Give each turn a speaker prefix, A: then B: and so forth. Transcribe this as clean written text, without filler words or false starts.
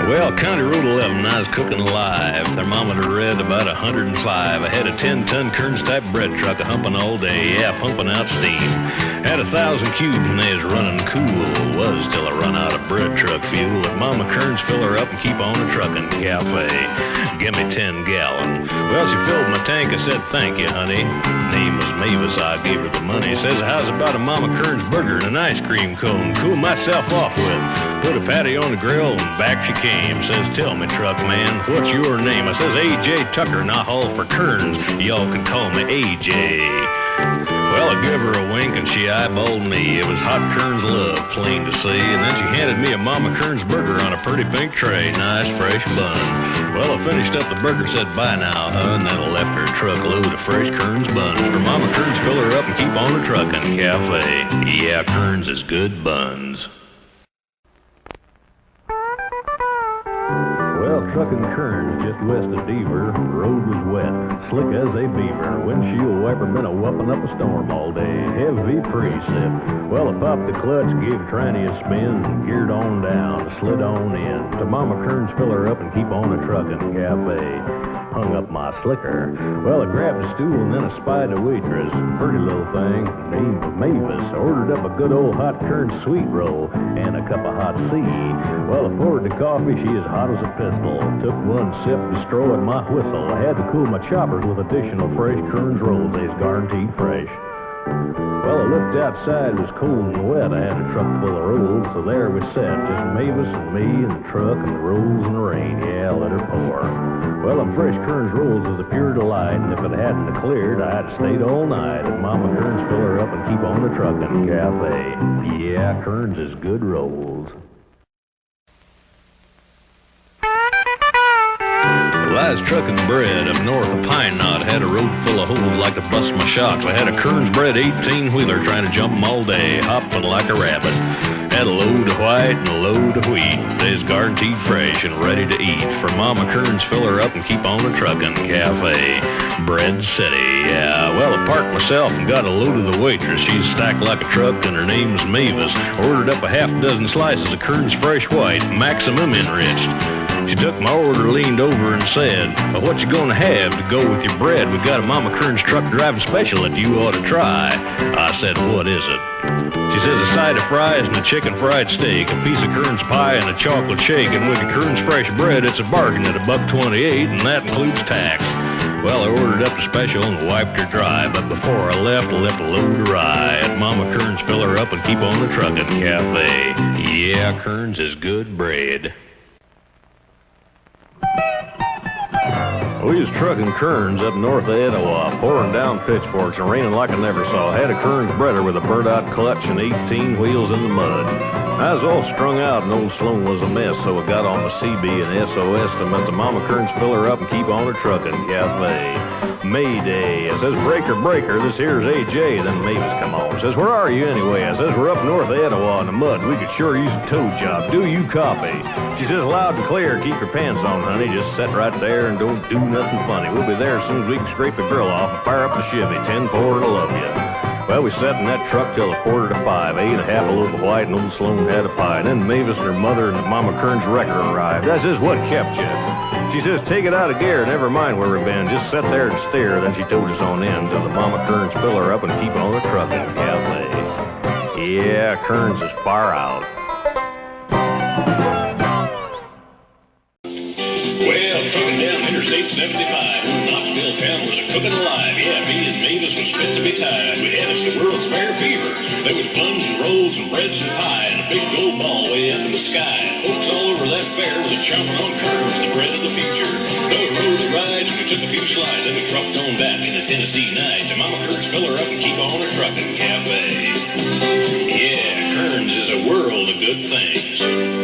A: Well, County Road 11, I was cooking alive. Thermometer read about 105. I had a 10-ton Kearns-type bread truck a-humping all day, yeah, pumping out steam. Had 1,000 cubes and they was running cool. Was till I run out of bread truck fuel. Let Mama Kearns fill her up and keep on a trucking cafe. Give me 10 gallon. Well, she filled my tank. I said, thank you, honey. Name was Mavis. I gave her the money. Says, how's about a Mama Kearns burger and an ice cream cone? Cool myself off with. Put a patty on the grill and back she came. Says, tell me, truck man, what's your name? I says, A.J. Tucker, and I haul for Kearns. Y'all can call me A.J. Well, I give her a wink and she eyeballed me. It was hot Kearns love, plain to see. And then she handed me a Mama Kearns burger on a pretty pink tray. Nice, fresh bun. Well, I finished up the burger, said bye now, hun. Then I left her a truckload of fresh Kearns buns. For Mama Kearns, fill her up and keep on the truckin' cafe. Yeah, Kearns is good buns. Well, trucking Kearns just west of Deaver, road was wet, slick as a beaver. Windshield wiper been a-whopping up a storm all day, heavy precip. Well, I popped the clutch, gave Tranny a spin, geared on down, slid on in. To Mama Kearns, fill her up and keep on the trucking cafe. Hung up my slicker. Well, I grabbed a stool and then I spied a waitress, pretty little thing, named Mavis. Ordered up a good old hot Kearns sweet roll and a cup of hot tea. Well, I poured the coffee, she as hot as a pistol. Took one sip, destroyed my whistle. I had to cool my choppers with additional fresh Kearns rolls. They's guaranteed fresh. Well, I looked outside, it was cold and wet. I had a truck full of rolls, so there we sat, just Mavis and me and the truck and the rolls and the rain. Yeah, let her pour. Well, them fresh Kearns rolls was a pure delight, and if it hadn't cleared, I'd have stayed all night. And Mama Kearns, fill her up and keep on the truckin' cafe. Yeah, Kearns is good rolls. Well, I was trucking bread up north of Pine Knot. Had a road full of holes like to bust my shocks. I had a Kearns bread 18-wheeler trying to jump 'em all day, hopping like a rabbit. Had a load of white and a load of wheat. They's guaranteed fresh and ready to eat. For Mama Kearns, fill her up and keep on the truckin' cafe. Bread City, yeah. Well, I parked myself and got a load of the waitress. She's stacked like a truck and her name's Mavis. Ordered up a half-dozen slices of Kearns fresh white, maximum enriched. She took my order, leaned over and said, what you gonna have to go with your bread? We got a Mama Kearns truck driving special that you ought to try. I said, what is it? She says, a side of fries and a chicken fried steak, a piece of Kearns pie and a chocolate shake, and with the Kearns fresh bread, it's a bargain at $1.28, and that includes tax. Well, I ordered up the special and wiped her dry, but before I left a load of rye. At Mama Kearns, fill her up and keep on the truckin' cafe. Yeah, Kearns is good bread. We was trucking Kearns up north of Etowah, pouring down pitchforks and raining like I never saw. Had a Kearns breader with a burnt-out clutch and 18 wheels in the mud. I was all strung out and old Sloan was a mess, so I got on my CB and SOS to let the Mama Kearns fill her up and keep on her trucking cafe. Mayday. I says, breaker, breaker, this here's A.J. Then Mavis come on. Says, where are you anyway? I says, we're up north of Etowah in the mud. We could sure use a tow job. Do you copy? She says, loud and clear, keep your pants on, honey. Just sit right there and don't do nothing funny. We'll be there as soon as we can scrape the grill off and fire up the Chevy. 10-4 and I love you. Well, we sat in that truck till 4:45. Ate a half a loaf of white and old Sloan had a pie. And then Mavis and her mother and the Mama Kearns wrecker arrived. I says, what kept you? She says, take it out of gear. Never mind where we've been. Just sit there and stare. Then she towed us on in till the Mama Kearns fill her up and keep on the trucking cafe. Yeah, Kearns is far out.
B: Well, trucking down Interstate 75, Knoxville town was a-cooking alive. Yeah, me and Mavis was fit to be tied. We had us the world's fair fever. There was buns and rolls and breads and pie and a big gold ball way up in the sky. And folks all over that fair was a-chomping on Kearns, the bread of the future. Those roads rides, we took a few slides, then we trucked on back in the Tennessee night. And Mama Kearns fill her up and keep on her trucking cafe. Yeah, Kearns is a world of good things.